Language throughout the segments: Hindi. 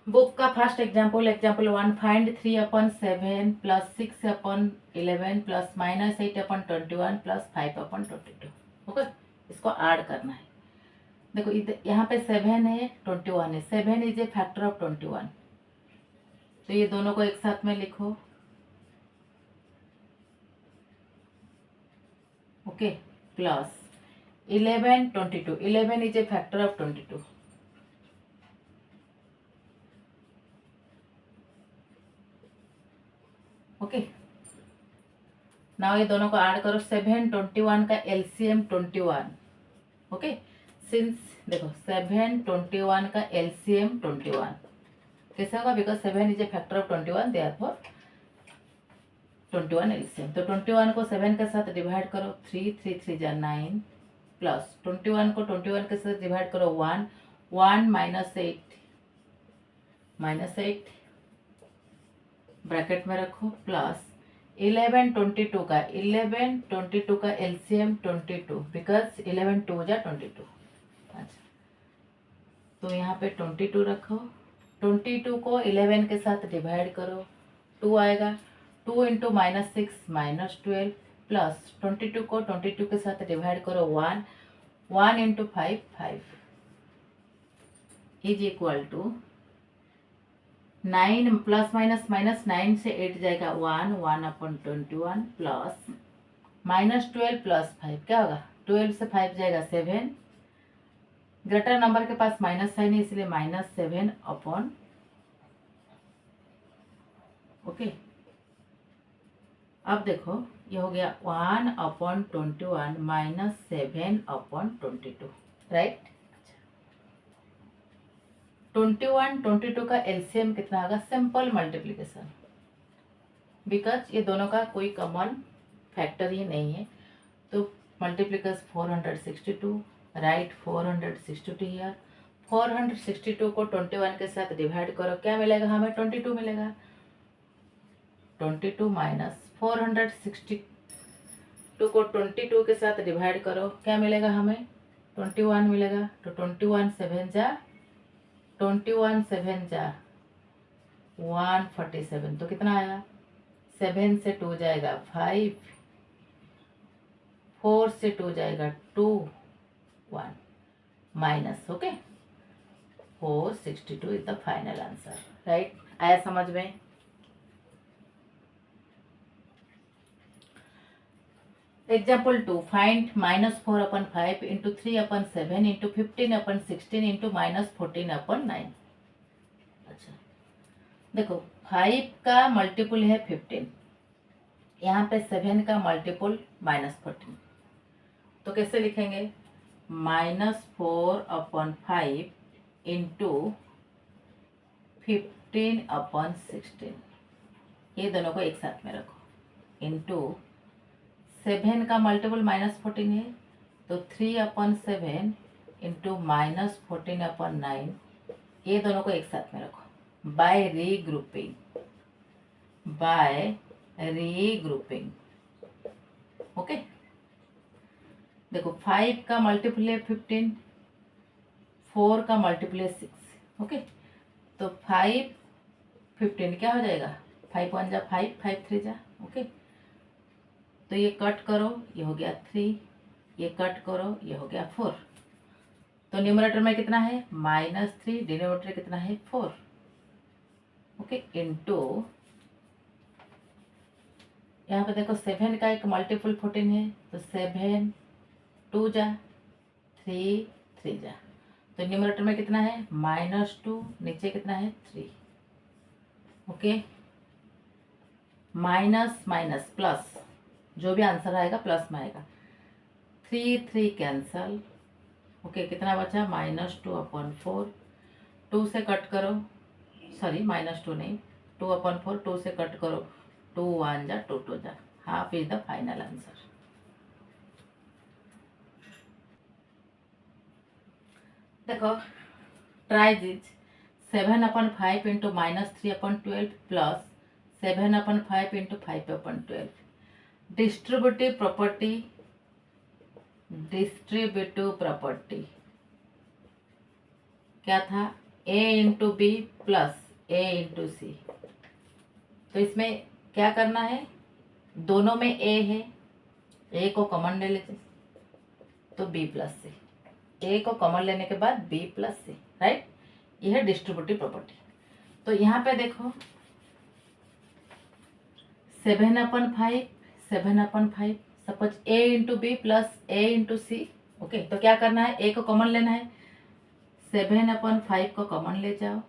बुक का first example 1, find 3/7 plus 6/11 plus -8/21 plus 5/22। Okay, इसको ऐड करना है। देखो इधर यहाँ पे 7 है, 21 है। 7 इज ए फैक्टर ऑफ 21, तो ये दोनों को एक साथ में लिखो। Okay, plus 11 22, 11 is a factor of 22। Okay, now ये दोनों को ऐड करो। 7 21 का एलसीएम 21। ओके, सिंस देखो 7 21 का एलसीएम 21 कैसे होगा, because 7 is a factor of 21, therefore 21 LCM. तो 21 को 7 के साथ डिवाइड करो, 3 3 3 जा 9 प्लस 21 को 21 के साथ डिवाइड करो 1 1 -8 ब्रैकेट में रखो प्लस 11 22 का एलसीएम 22, बिकॉज 11 2 जा 22। अच्छा, तो यहाँ पे 22 रखो। 22 को 11 के साथ डिवाइड करो, 2 आएगा। 2 इंटू -6 -12 प्लस 22 को 22 के साथ डिवाइड करो 1 1 into 5 5 is equal to 9 plus minus 9 से 8 जाएगा 1 1/21 प्लस -12 प्लस 5 क्या होगा, 12 से 5 जाएगा 7। ग्रेटर नंबर के पास माइनस साइन है, इसलिए -7 अपॉन। ओके, अब देखो ये हो गया 1/21 -7/22, राइट। 21 22 का एलसीएम कितना होगा, सिंपल मल्टीप्लिकेशन, बिकॉज ये दोनों का कोई कॉमन फैक्टर ही नहीं है। तो मल्टीप्लिकेशन 462, राइट 462 हियर। 462 को 21 के साथ डिवाइड करो, क्या मिलेगा हमें, 22 मिलेगा। 22 माइनस 462 को 22 के साथ डिवाइड करो, क्या मिलेगा हमें, 21 मिलेगा। तो 21 7 जा 147, तो कितना आया, 7 से 2 जाएगा 5, 4 से 2 जाएगा 2 1 minus. Okay, 462 is the final answer, right. आया समझ में। Example 2, find -4/5 into 3/7 into 15/16 into -14/9। अच्छा, देखो 5 का मल्टीपल है 15, यहाँ पे 7 का मल्टीपल -14, तो कैसे लिखेंगे, -4/5 इंटू 15/16, ये दोनों को एक साथ में रखो, इंटू 7 का मल्टीपल -14 है, तो 3/7 इंटू -14/9, ये दोनों को एक साथ में रखो, बाय रीग्रुपिंग। ओके, देखो 5 का मल्टीपल है 15, 4 का मल्टीपल है 6। ओके, तो 5 15 क्या हो जाएगा, 5 1 जा 5, 5 3 जा। ओके, तो ये कट करो, ये हो गया 3, ये कट करो, ये हो गया 4। तो न्यूमरेटर में कितना है, -3, डिनोमिनेटर कितना है 4। ओके, इनटू यहाँ पे देखो 7 का एक मल्टीपल 14 है, तो 7 2 जा 3 3 जा, तो न्यूमरेटर में कितना है -2, नीचे कितना है 3। ओके, माइनस माइनस प्लस, जो भी आंसर आएगा प्लस में आएगा। 3 3 कैंसल। ओके, कितना बचा, -2/4। 2 से कट करो, सॉरी -2 नहीं, 2/4, 2 से कट करो, 2 1 जा 2 2 जा, half is the final answer. देखो try this, 7/5 into -3/12 plus 7/5 into 5/12। Distributive property क्या था, A into B plus A into C. तो इसमें क्या करना है, दोनों में ए है, ए को कॉमन ले लेते तो बी प्लस सी, ए को कॉमन लेने के बाद बी प्लस सी, राइट। यह है डिस्ट्रीब्यूटिव प्रॉपर्टी। तो यहाँ पे देखो 7/5, 7/5, suppose A into B plus A into C. Okay, तो क्या करना है, ए को कॉमन लेना है, 7/5 को कॉमन ले जाओ,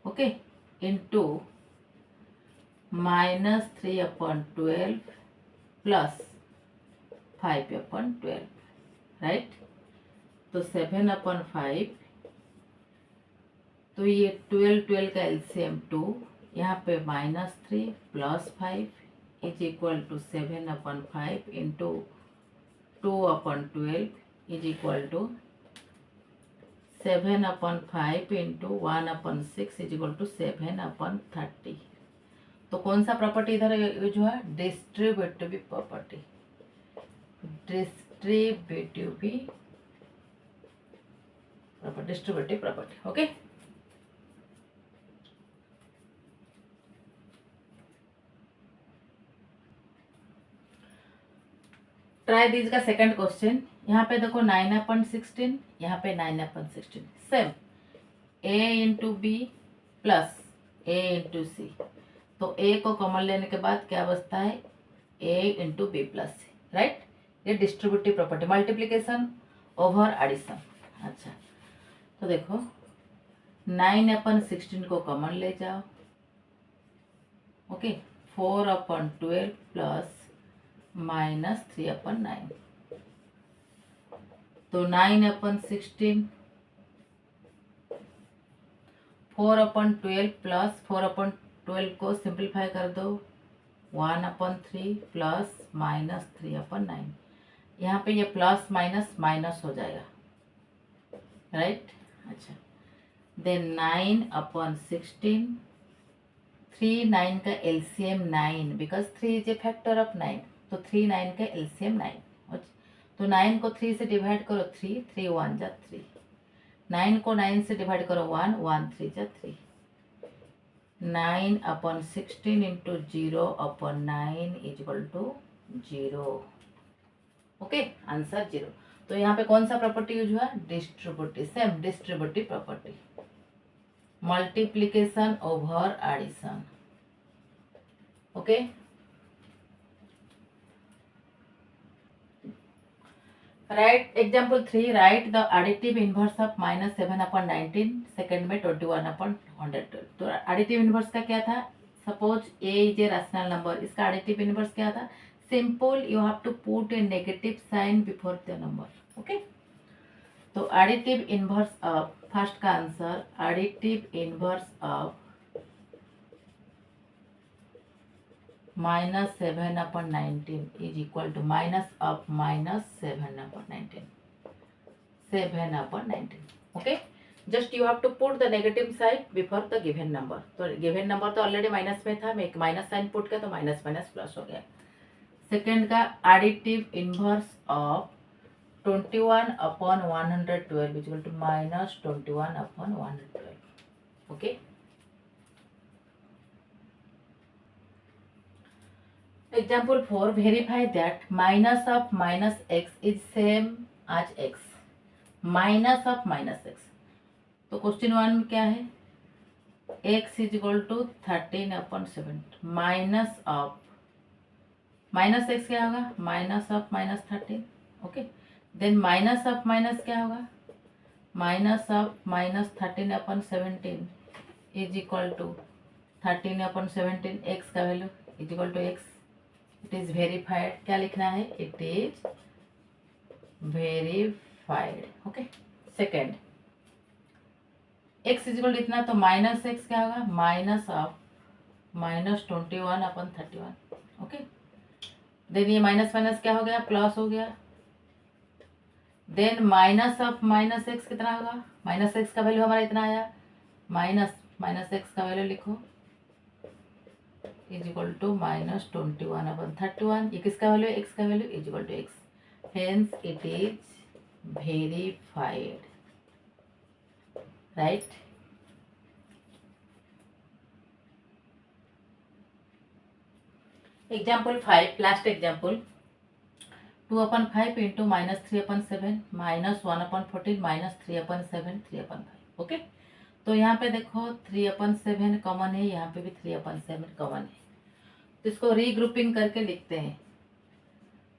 ओके, इंटू -3/12 प्लस 5/12, राइट। तो 7/5, तो ये 12 का एलसीएम 2, यहाँ पे -3 plus 5 is equal to 7/5 into 2/12 is equal to 7/5 into 1/6 is equal to 7/30। तो कौन सा प्रॉपर्टी इधर यूज हुआ, distributive property, distributive property. Okay, try this का सेकंड क्वेश्चन। यहाँ पे देखो 9/16, यहाँ पे 9/16, same a into B plus a into C. तो a को कॉमन लेने के बाद क्या बचता है, a into B plus C, right. ये distributive property, multiplication over addition. अच्छा, तो देखो 9/16 को कॉमन ले जाओ, ओके, 4/12 प्लस -3/9। तो 9/16, 4/12 प्लस 4/12 को सिंप्लीफाई कर दो, 1/3 प्लस -3/9। यहाँ पे ये प्लस माइनस माइनस हो जाएगा, राइट। अच्छा, देन 9/16, 3 9 का LCM 9, because 3 is a factor of 9, तो 3 9 का एलसीएम 9। तो 9 को 3 से डिवाइड करो, 3 3 1 जा 3, 9 को 9 से डिवाइड करो, 1 1 3 जा 3, 9/16 into 0/9 is equal to 0। Okay, answer 0। तो यहाँ पे कौन सा प्रॉपर्टी यूज हुआ, distributive, same distributive property, multiplication over addition. Okay, right example 3, right the additive inverse of -7/19, second में 21/112। तो एडिटिव इनवर्स का क्या था, suppose a is a rational number, इसका एडिटिव इनवर्स क्या था, simple, you have to put a negative sign before the number. Okay, तो एडिटिव इनवर्स ऑफ, फर्स्ट का answer, additive inverse of -7/19 is equal to minus of -7/19, 7/19। okay, just you have to put the negative side before the given number। तो given number तो ऑलरेडी माइनस में था, मैं एक माइनस साइन पुट किया तो माइनस माइनस प्लस हो गया। सेकेंड का additive inverse of 21/112 is equal to -21/112। Okay, example 4, verify that minus of -x is same as x, minus of -x। तो क्वेश्चन 1 में क्या है, x is equal to 13/7, minus of -x क्या होगा, minus of -13। Okay, then minus of minus क्या होगा, minus of -13/17 is equal to 13/17, x का value is equal to x। It is verified, क्या लिखना है, it is verified. Okay, second x is equal to, तो माइनस x क्या होगा, माइनस ऑफ -21/31। ओके, देन ये माइनस माइनस क्या हो गया, प्लस हो गया। देन माइनस ऑफ -x कितना होगा, -x का वैल्यू हमारा इतना आया, -x का वैल्यू लिखो इज इक्वल टू -21/31। ये किसका वैल्यू है, x का value is equal to x, hence it is verified. Right. Example 5, last example. 2/5 into -3/7 -1/14 -3/7 3/5. Okay. तो यहाँ पे देखो 3/7 कॉमन है, यहाँ पे भी 3/7 कॉमन है. तो इसको रीग्रुपिंग करके लिखते हैं.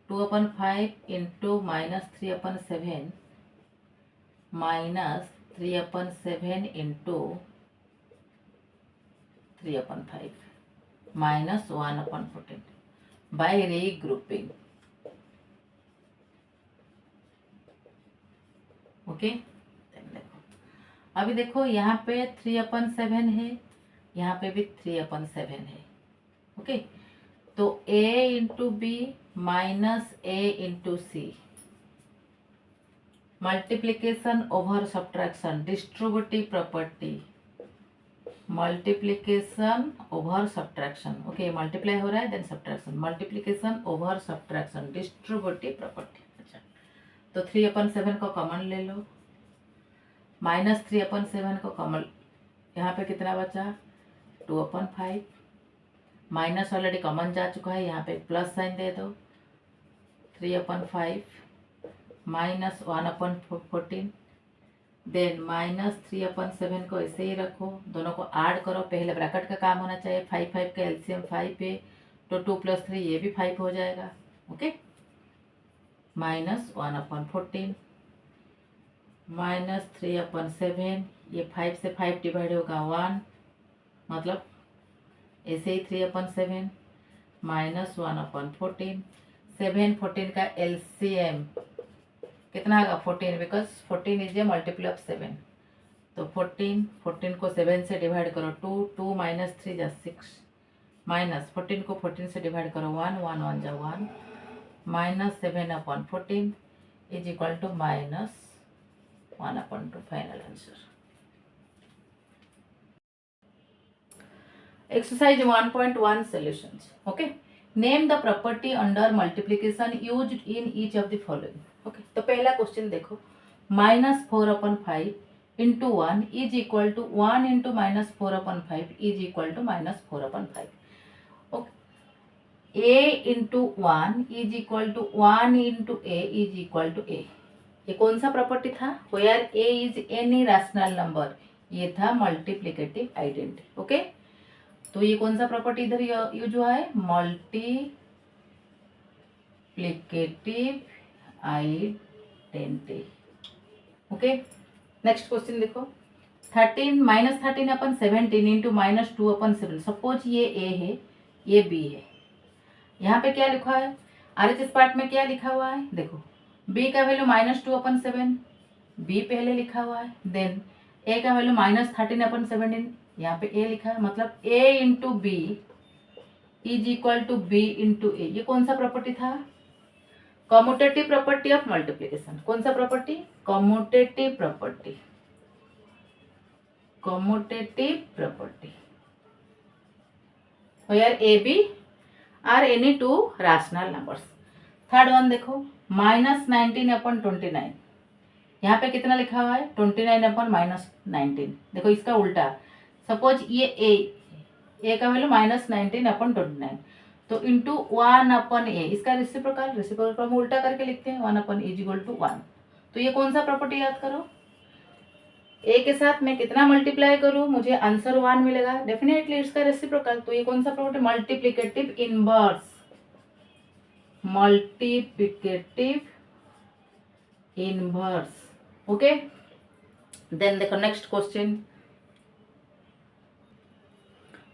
2/5 into -3/7 -3/7 into 3/5 -1/14 by regrouping. Okay. देखो अभी देखो यहाँ पे 3/7 है, यहाँ पे भी 3/7 है. ओके. तो a into b minus a into c, multiplication over subtraction, distributive property, multiplication over subtraction. Okay, multiply हो रहा है then subtraction, multiplication over subtraction, distributive property. अच्छा, तो 3/7 को कॉमन ले लो, -3/7 को कॉमन, यहाँ पे कितना बचा 2/5, माइनस ऑलरेडी कॉमन जा चुका है, यहाँ पे प्लस साइन दे दो, 3/5 -1/14 देन -3/7 को ऐसे ही रखो, दोनों को ऐड करो. पहले ब्रैकेट का काम होना चाहिए. 5 का एलसीएम 5 है, तो 2 + 3 ये भी 5 हो जाएगा. ओके. -1/14 -3/7, ये 5 से 5 डिवाइड होगा 1, मतलब ऐसे ही 3/7 -1/14. 7 14 का एलसीएम कितना होगा 14, because 14 is a multiple of 7. तो 14 को 7 से डिवाइड करो 2, 2 - 3 जा 6, माइनस 14 को 14 से डिवाइड करो 1, 1 1 जा 1, -7/14 is equal to -1/2. Final answer. Exercise 1.1 solutions. Okay. Name the property under multiplication used in each of the following. Okay. तो पहला क्वेश्चन देखो, -4/5 into 1 is equal to 1 into -4/5 is equal to -4/5. Okay. a into 1 is equal to 1 into a is equal to a. ये कौन सा प्रॉपर्टी था? Where a is any rational number. ये था मल्टीप्लिकेटिव आइडेंटिटी. ओके. तो ये कौन सा प्रॉपर्टी इधर यूज हुआ है? Multiplicative identity. Okay. Next question देखो, 13 -13/17 इंटू -2/7. सपोज ये a है, ये b है. यहाँ पे क्या लिखा है? RHS पार्ट में क्या लिखा हुआ है? देखो, b का वैल्यू -2/7, b पहले लिखा हुआ है. देन a का वैल्यू -13/17, यहाँ पे a लिखा है, मतलब a into B is equal to b into A. ये कौन सा प्रॉपर्टी था? Commutative property of multiplication. कौन सा property? Commutative property. Commutative property where a b are any two rational numbers. Third one देखो, -19/29. यहाँ पे कितना लिखा हुआ है? 29/-19. देखो इसका उल्टा. सपोज ये a का वैल्यू -19/29, तो इंटू 1/a. इसका रेसिप्रोकल हम उल्टा करके लिखते हैं, 1/a इज इक्वल टू 1. तो ये कौन सा प्रॉपर्टी याद करो? a के साथ मैं कितना मल्टीप्लाई करूं, मुझे आंसर 1 मिलेगा. डेफिनेटली इसका रेसिप्रोकल. तो ये कौन सा property? Multiplicative inverse. Multiplicative inverse. Okay. Then देखो next question.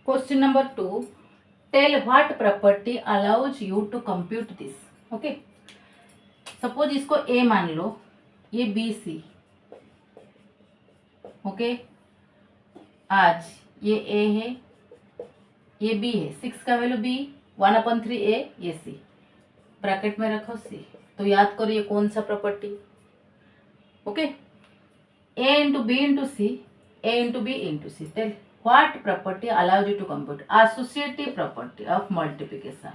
Question number 2, tell what property allows you to compute this. Okay. Suppose इसको a मान लो, ये BC. ओके. आज ये a है, ये b है. 6 का वैल्यू b, 1/3a, ये c. ब्रैकेट में रखो c. तो याद करो ये कौन सा property? Okay. a into b into c, a into b into c. Tell what property allows you to compute? Associative property of multiplication.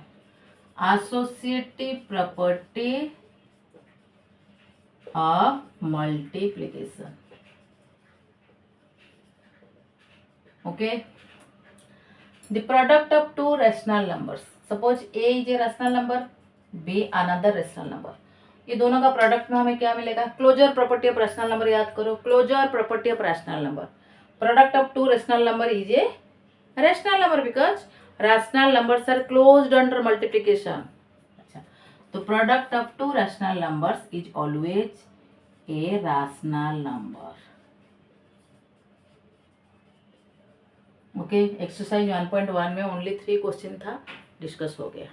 Associative property of multiplication. Okay, the product of two rational numbers, suppose A is a rational number, B another rational number, ये दोनों का प्रोडक्ट में हमें क्या मिलेगा? Closure property of rational number याद करो, closure property of rational number, product of two rational number is a rational number because rational numbers are closed under multiplication. अच्छा, तो product of two rational numbers is always a rational number. Okay, exercise 1.1 में ओनली 3 क्वेश्चन था, डिस्कस हो गया।